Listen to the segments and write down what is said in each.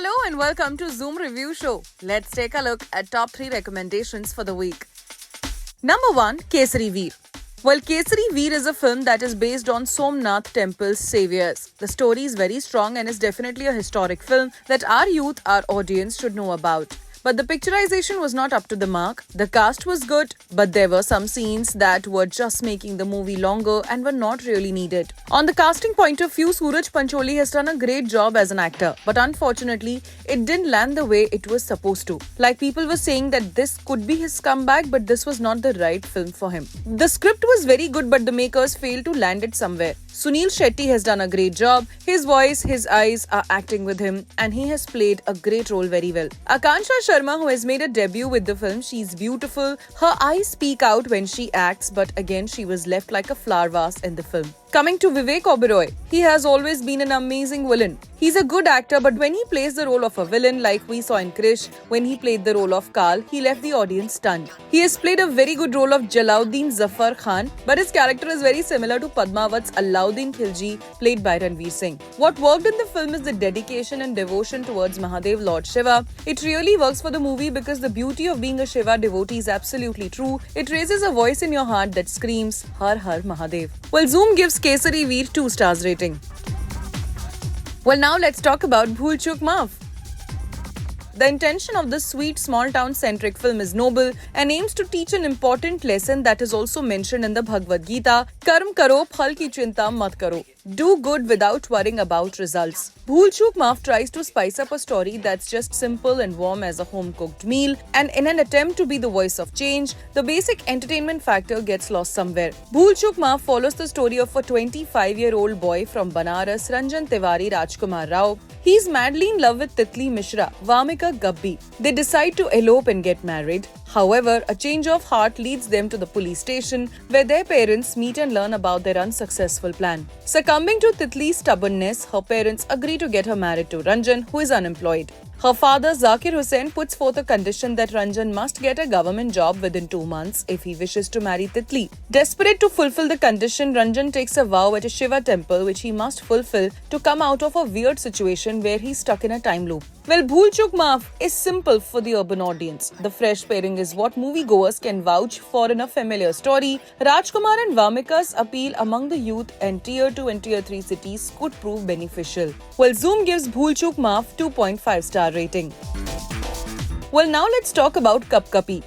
Hello and welcome to Zoom Review Show. Let's take a look at top 3 recommendations for the week. Number 1, Kesari Veer. Well, Kesari Veer is a film that is based on Somnath Temple's saviors. The story is very strong and is definitely a historic film that our youth, our audience should know about. But the picturization was not up to the mark. The cast was good, but there were some scenes that were just making the movie longer and were not really needed. On the casting point of view, Suraj Pancholi has done a great job as an actor, but unfortunately, it didn't land the way it was supposed to. Like, people were saying that this could be his comeback, but this was not the right film for him. The script was very good, but the makers failed to land it somewhere. Sunil Shetty has done a great job. His voice, his eyes are acting with him, and he has played a great role very well. Akanksha Sharma, who has made a debut with the film, she's beautiful. Her eyes speak out when she acts, but again, she was left like a flower vase in the film. Coming to Vivek Oberoi, he has always been an amazing villain. He's a good actor, but when he plays the role of a villain, like we saw in Krish, when he played the role of Kal, he left the audience stunned. He has played a very good role of Jalauddin Zafar Khan, but his character is very similar to Padmavat's Alauddin Khilji, played by Ranveer Singh. What worked in the film is the dedication and devotion towards Mahadev Lord Shiva. It really works for the movie because the beauty of being a Shiva devotee is absolutely true. It raises a voice in your heart that screams, Har Har Mahadev. Well, Zoom gives Kesari Veer 2 stars rating. Well, now let's talk about Bhool Chook Maaf. The intention of this sweet small-town-centric film is noble and aims to teach an important lesson that is also mentioned in the Bhagavad Gita, Karm karo, phal ki chinta mat karo. Do good without worrying about results. Bhool Chook Maaf tries to spice up a story that's just simple and warm as a home-cooked meal, and in an attempt to be the voice of change, the basic entertainment factor gets lost somewhere. Bhool Chook Maaf follows the story of a 25-year-old boy from Banaras, Ranjan Tiwari Rajkumar Rao. He's madly in love with Titli Mishra, Vamika Gabbi. They decide to elope and get married. However, a change of heart leads them to the police station where their parents meet and learn about their unsuccessful plan. Succumbing to Titli's stubbornness, her parents agree to get her married to Ranjan, who is unemployed. Her father, Zakir Hussain, puts forth a condition that Ranjan must get a government job within 2 months if he wishes to marry Titli. Desperate to fulfill the condition, Ranjan takes a vow at a Shiva temple which he must fulfill to come out of a weird situation where he's stuck in a time loop. Well, Bhool Chook Maaf is simple for the urban audience. The fresh pairing is what moviegoers can vouch for in a familiar story. Rajkumar and Vamika's appeal among the youth and Tier 2 and Tier 3 cities could prove beneficial. Well, Zoom gives Bhool Chook Maaf 2.5 star rating. Well, now let's talk about Cup Kapi.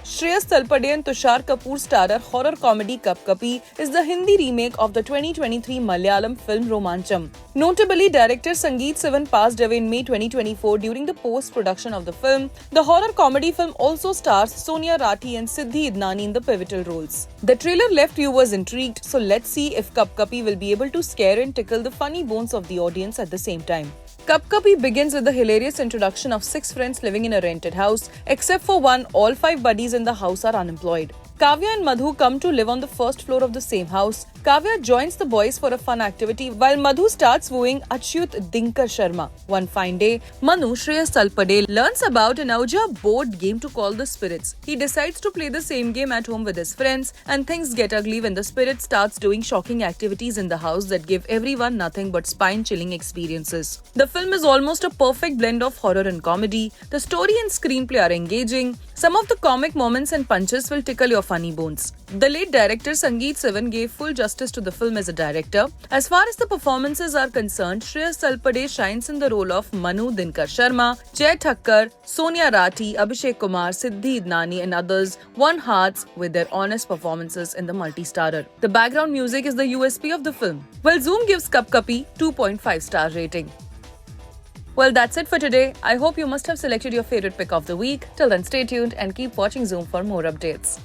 Shreyas Talpade and Tushar Kapoor starrer horror comedy Cup Kapi is the Hindi remake of the 2023 Malayalam film Romancham. Notably, director Sangeet Sivan passed away in May 2024 during the post-production of the film. The horror comedy film also stars Sonia Rathi and Siddhi Idnani in the pivotal roles. The trailer left viewers intrigued, so let's see if Cup Kapi will be able to scare and tickle the funny bones of the audience at the same time. Cup Kapi begins with the hilarious introduction of 6 friends living in a rented house. Except for one, all 5 buddies in the house are unemployed. Kavya and Madhu come to live on the first floor of the same house. Kavya joins the boys for a fun activity while Madhu starts wooing Achyut Dinkar Sharma. One fine day, Manu, Shreyas Talpade, learns about an Ouija board game to call the spirits. He decides to play the same game at home with his friends, and things get ugly when the spirit starts doing shocking activities in the house that give everyone nothing but spine-chilling experiences. The film is almost a perfect blend of horror and comedy. The story and screenplay are engaging. Some of the comic moments and punches will tickle your funny bones. The late director Sangeet Sivan gave full justice to the film as a director. As far as the performances are concerned, Shreyas Talpade shines in the role of Manu Dinkar Sharma, Jay Thakkar, Sonia Rathi, Abhishek Kumar, Siddhi Idnani and others won hearts with their honest performances in the multi-starrer. The background music is the USP of the film. Well, Zoom gives Cup Kapi 2.5 star rating. Well, that's it for today. I hope you must have selected your favorite pick of the week. Till then, stay tuned and keep watching Zoom for more updates.